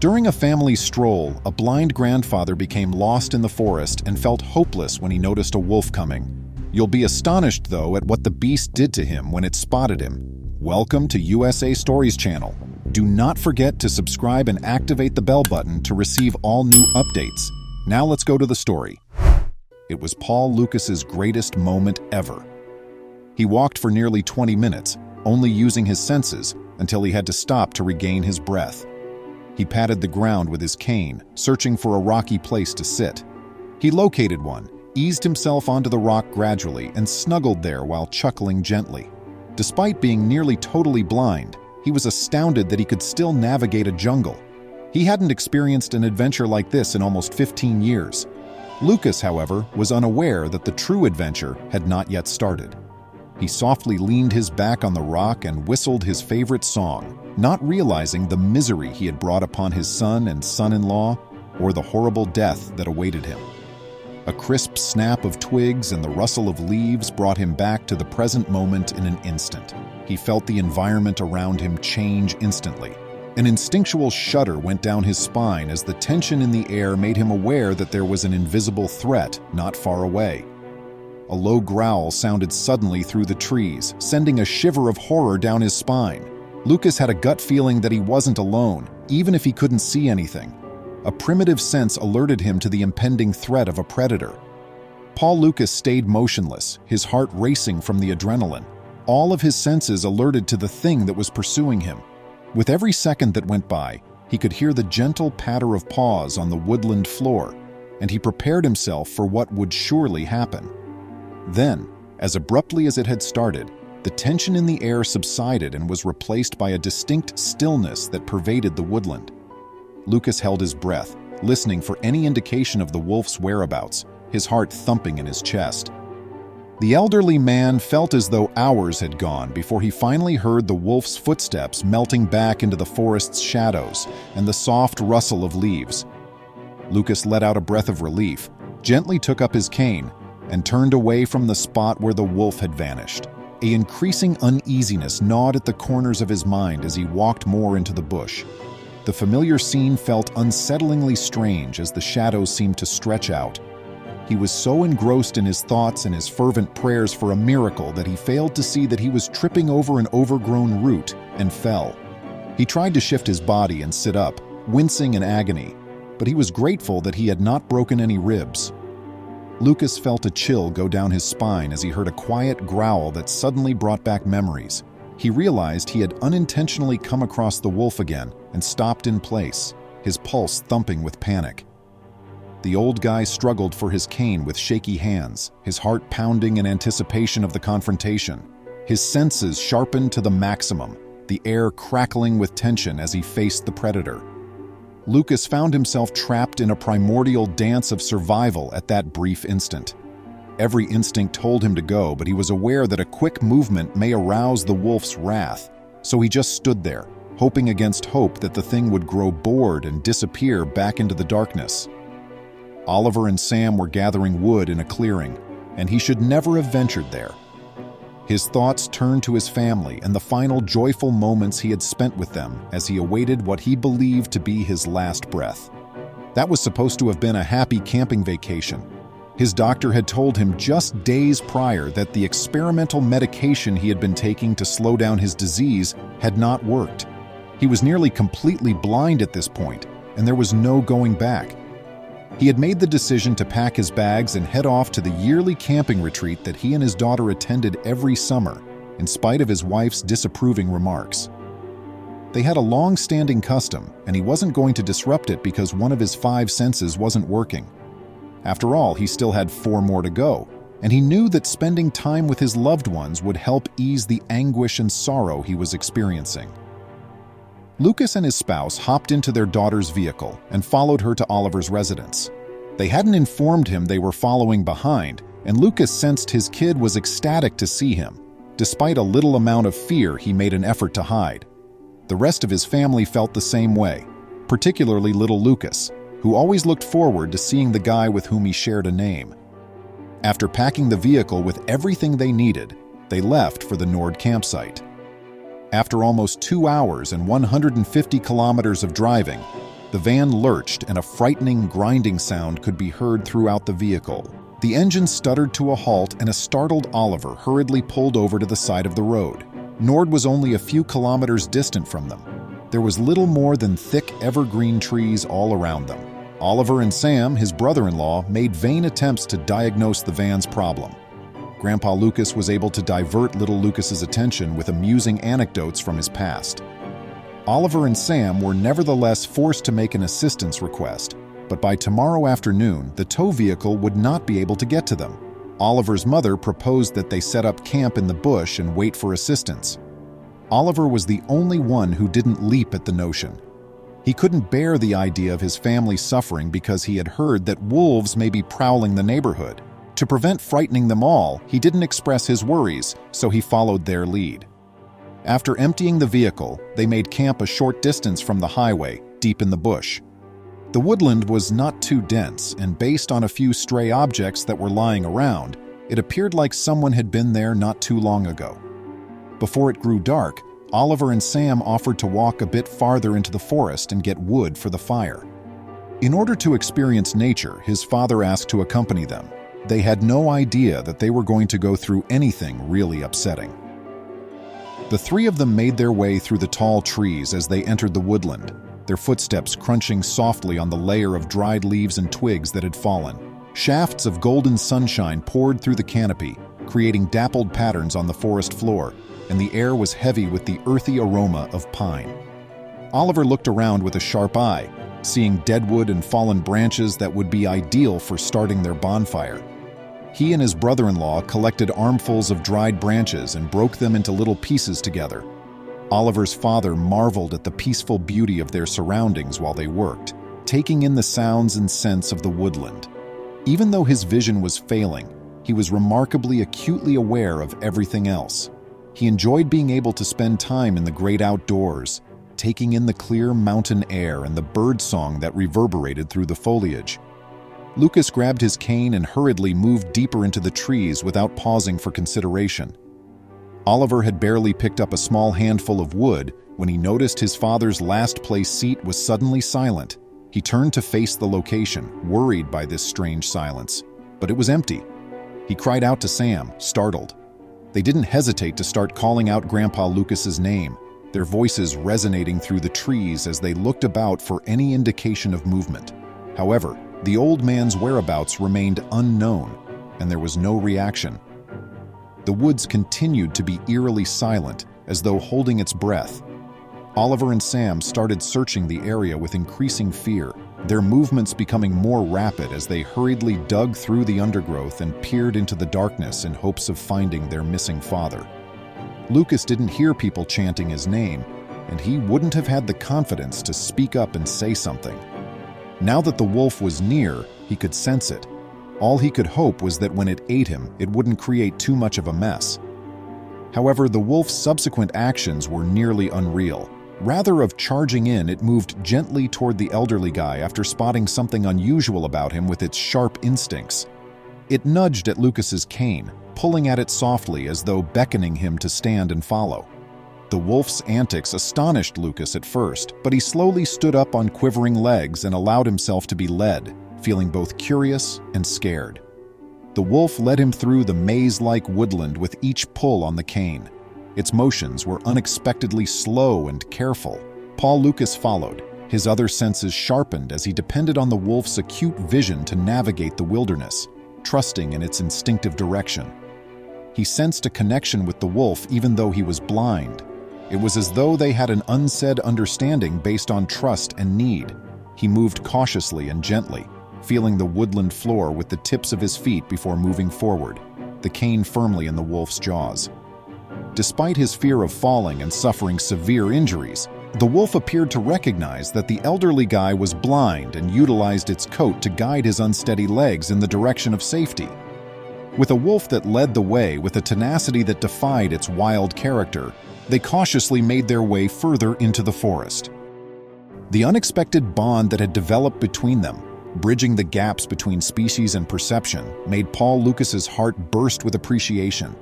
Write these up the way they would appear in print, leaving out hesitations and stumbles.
During a family stroll, a blind grandfather became lost in the forest and felt hopeless when he noticed a wolf coming. You'll be astonished, though, at what the beast did to him when it spotted him. Welcome to USA Stories channel. Do not forget to subscribe and activate the bell button to receive all new updates. Now let's go to the story. It was Paul Lucas's greatest moment ever. He walked for nearly 20 minutes, only using his senses, until he had to stop to regain his breath. He patted the ground with his cane, searching for a rocky place to sit. He located one, eased himself onto the rock gradually, and snuggled there while chuckling gently. Despite being nearly totally blind, he was astounded that he could still navigate a jungle. He hadn't experienced an adventure like this in almost 15 years. Lucas, however, was unaware that the true adventure had not yet started. He softly leaned his back on the rock and whistled his favorite song, not realizing the misery he had brought upon his son and son-in-law, or the horrible death that awaited him. A crisp snap of twigs and the rustle of leaves brought him back to the present moment in an instant. He felt the environment around him change instantly. An instinctual shudder went down his spine as the tension in the air made him aware that there was an invisible threat not far away. A low growl sounded suddenly through the trees, sending a shiver of horror down his spine. Lucas had a gut feeling that he wasn't alone, even if he couldn't see anything. A primitive sense alerted him to the impending threat of a predator. Paul Lucas stayed motionless, his heart racing from the adrenaline. All of his senses alerted to the thing that was pursuing him. With every second that went by, he could hear the gentle patter of paws on the woodland floor, and he prepared himself for what would surely happen. Then, as abruptly as it had started, the tension in the air subsided and was replaced by a distinct stillness that pervaded the woodland. Lucas held his breath, listening for any indication of the wolf's whereabouts, his heart thumping in his chest. The elderly man felt as though hours had gone before he finally heard the wolf's footsteps melting back into the forest's shadows and the soft rustle of leaves. Lucas let out a breath of relief, gently took up his cane, and turned away from the spot where the wolf had vanished. An increasing uneasiness gnawed at the corners of his mind as he walked more into the bush. The familiar scene felt unsettlingly strange as the shadows seemed to stretch out. He was so engrossed in his thoughts and his fervent prayers for a miracle that he failed to see that he was tripping over an overgrown root and fell. He tried to shift his body and sit up, wincing in agony, but he was grateful that he had not broken any ribs. Lucas felt a chill go down his spine as he heard a quiet growl that suddenly brought back memories. He realized he had unintentionally come across the wolf again and stopped in place, his pulse thumping with panic. The old guy struggled for his cane with shaky hands, his heart pounding in anticipation of the confrontation. His senses sharpened to the maximum, the air crackling with tension as he faced the predator. Lucas found himself trapped in a primordial dance of survival at that brief instant. Every instinct told him to go, but he was aware that a quick movement may arouse the wolf's wrath, so he just stood there, hoping against hope that the thing would grow bored and disappear back into the darkness. Oliver and Sam were gathering wood in a clearing, and he should never have ventured there. His thoughts turned to his family and the final joyful moments he had spent with them as he awaited what he believed to be his last breath. That was supposed to have been a happy camping vacation. His doctor had told him just days prior that the experimental medication he had been taking to slow down his disease had not worked. He was nearly completely blind at this point, and there was no going back. He had made the decision to pack his bags and head off to the yearly camping retreat that he and his daughter attended every summer, in spite of his wife's disapproving remarks. They had a long-standing custom, and he wasn't going to disrupt it because one of his 5 senses wasn't working. After all, he still had 4 more to go, and he knew that spending time with his loved ones would help ease the anguish and sorrow he was experiencing. Lucas and his spouse hopped into their daughter's vehicle and followed her to Oliver's residence. They hadn't informed him they were following behind, and Lucas sensed his kid was ecstatic to see him. Despite a little amount of fear, he made an effort to hide. The rest of his family felt the same way, particularly little Lucas, who always looked forward to seeing the guy with whom he shared a name. After packing the vehicle with everything they needed, they left for the Nord campsite. After almost 2 hours and 150 kilometers of driving, The van lurched and a frightening grinding sound could be heard throughout the vehicle. The engine stuttered to a halt and a startled Oliver hurriedly pulled over to the side of the road. Nord was only a few kilometers distant from them. There was little more than thick evergreen trees all around them. Oliver and Sam, his brother-in-law, made vain attempts to diagnose the van's problem. Grandpa Lucas was able to divert little Lucas's attention with amusing anecdotes from his past. Oliver and Sam were nevertheless forced to make an assistance request, but by tomorrow afternoon, the tow vehicle would not be able to get to them. Oliver's mother proposed that they set up camp in the bush and wait for assistance. Oliver was the only one who didn't leap at the notion. He couldn't bear the idea of his family suffering because he had heard that wolves may be prowling the neighborhood. To prevent frightening them all, he didn't express his worries, so he followed their lead. After emptying the vehicle, they made camp a short distance from the highway, deep in the bush. The woodland was not too dense, and based on a few stray objects that were lying around, it appeared like someone had been there not too long ago. Before it grew dark, Oliver and Sam offered to walk a bit farther into the forest and get wood for the fire. In order to experience nature, his father asked to accompany them. They had no idea that they were going to go through anything really upsetting. The three of them made their way through the tall trees as they entered the woodland, their footsteps crunching softly on the layer of dried leaves and twigs that had fallen. Shafts of golden sunshine poured through the canopy, creating dappled patterns on the forest floor, and the air was heavy with the earthy aroma of pine. Oliver looked around with a sharp eye, seeing deadwood and fallen branches that would be ideal for starting their bonfire. He and his brother-in-law collected armfuls of dried branches and broke them into little pieces together. Oliver's father marveled at the peaceful beauty of their surroundings while they worked, taking in the sounds and scents of the woodland. Even though his vision was failing, he was remarkably acutely aware of everything else. He enjoyed being able to spend time in the great outdoors, taking in the clear mountain air and the bird song that reverberated through the foliage. Lucas grabbed his cane and hurriedly moved deeper into the trees without pausing for consideration. Oliver had barely picked up a small handful of wood when he noticed his father's last-place seat was suddenly silent. He turned to face the location, worried by this strange silence, but it was empty. He cried out to Sam, startled. They didn't hesitate to start calling out Grandpa Lucas's name, their voices resonating through the trees as they looked about for any indication of movement. However, the old man's whereabouts remained unknown, and there was no reaction. The woods continued to be eerily silent, as though holding its breath. Oliver and Sam started searching the area with increasing fear, their movements becoming more rapid as they hurriedly dug through the undergrowth and peered into the darkness in hopes of finding their missing father. Lucas didn't hear people chanting his name, and he wouldn't have had the confidence to speak up and say something. Now that the wolf was near, he could sense it. All he could hope was that when it ate him, it wouldn't create too much of a mess. However, the wolf's subsequent actions were nearly unreal. Rather of charging in, it moved gently toward the elderly guy after spotting something unusual about him with its sharp instincts. It nudged at Lucas's cane, pulling at it softly as though beckoning him to stand and follow. The wolf's antics astonished Lucas at first, but he slowly stood up on quivering legs and allowed himself to be led, feeling both curious and scared. The wolf led him through the maze-like woodland with each pull on the cane. Its motions were unexpectedly slow and careful. Paul Lucas followed, his other senses sharpened as he depended on the wolf's acute vision to navigate the wilderness, trusting in its instinctive direction. He sensed a connection with the wolf even though he was blind. It was as though they had an unsaid understanding based on trust and need. He moved cautiously and gently, feeling the woodland floor with the tips of his feet before moving forward, the cane firmly in the wolf's jaws. Despite his fear of falling and suffering severe injuries, the wolf appeared to recognize that the elderly guy was blind and utilized its coat to guide his unsteady legs in the direction of safety. With a wolf that led the way with a tenacity that defied its wild character, they cautiously made their way further into the forest. The unexpected bond that had developed between them, bridging the gaps between species and perception, made Paul Lucas's heart burst with appreciation.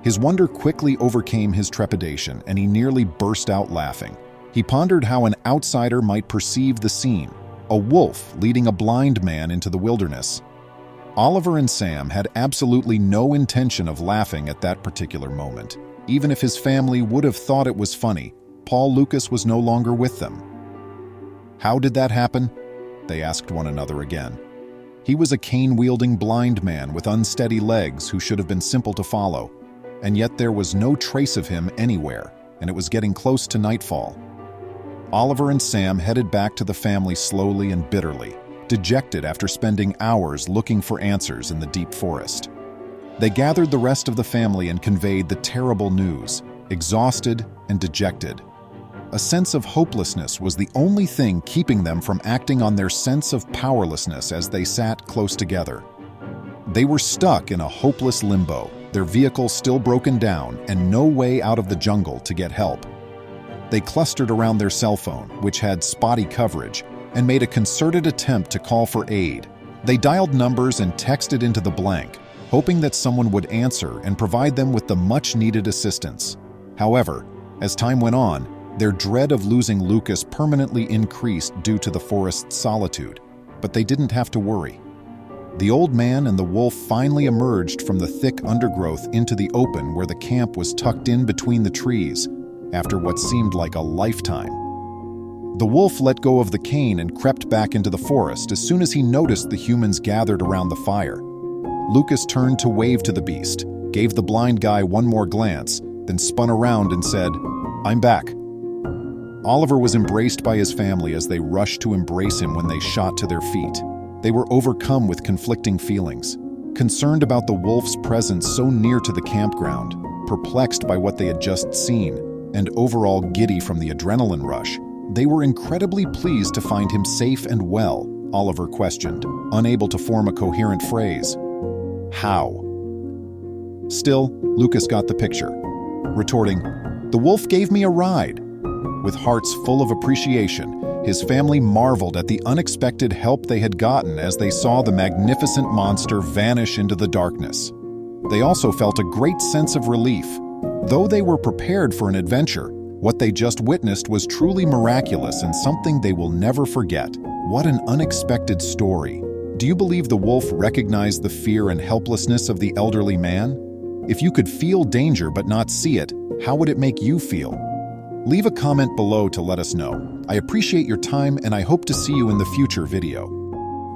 His wonder quickly overcame his trepidation, and he nearly burst out laughing. He pondered how an outsider might perceive the scene, a wolf leading a blind man into the wilderness. Oliver and Sam had absolutely no intention of laughing at that particular moment. Even if his family would have thought it was funny, Paul Lucas was no longer with them. How did that happen? They asked one another again. He was a cane-wielding blind man with unsteady legs who should have been simple to follow, and yet there was no trace of him anywhere, and it was getting close to nightfall. Oliver and Sam headed back to the family slowly and bitterly, dejected after spending hours looking for answers in the deep forest. They gathered the rest of the family and conveyed the terrible news, exhausted and dejected. A sense of hopelessness was the only thing keeping them from acting on their sense of powerlessness as they sat close together. They were stuck in a hopeless limbo, their vehicle still broken down and no way out of the jungle to get help. They clustered around their cell phone, which had spotty coverage, and made a concerted attempt to call for aid. They dialed numbers and texted into the blank, hoping that someone would answer and provide them with the much-needed assistance. However, as time went on, their dread of losing Lucas permanently increased due to the forest's solitude, but they didn't have to worry. The old man and the wolf finally emerged from the thick undergrowth into the open where the camp was tucked in between the trees, after what seemed like a lifetime. The wolf let go of the cane and crept back into the forest as soon as he noticed the humans gathered around the fire. Lucas turned to wave to the beast, gave the blind guy one more glance, then spun around and said, "I'm back." Oliver was embraced by his family as they rushed to embrace him when they shot to their feet. They were overcome with conflicting feelings, concerned about the wolf's presence so near to the campground, perplexed by what they had just seen, and overall giddy from the adrenaline rush. They were incredibly pleased to find him safe and well, Oliver questioned, unable to form a coherent phrase. How? Still, Lucas got the picture, retorting, "The wolf gave me a ride." With hearts full of appreciation, his family marveled at the unexpected help they had gotten as they saw the magnificent monster vanish into the darkness. They also felt a great sense of relief. Though they were prepared for an adventure, what they just witnessed was truly miraculous and something they will never forget. What an unexpected story. Do you believe the wolf recognized the fear and helplessness of the elderly man? If you could feel danger but not see it, how would it make you feel? Leave a comment below to let us know. I appreciate your time and I hope to see you in the future video.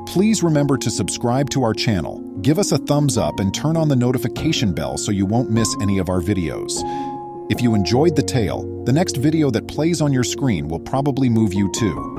Please remember to subscribe to our channel, give us a thumbs up and turn on the notification bell so you won't miss any of our videos. If you enjoyed the tale, the next video that plays on your screen will probably move you too.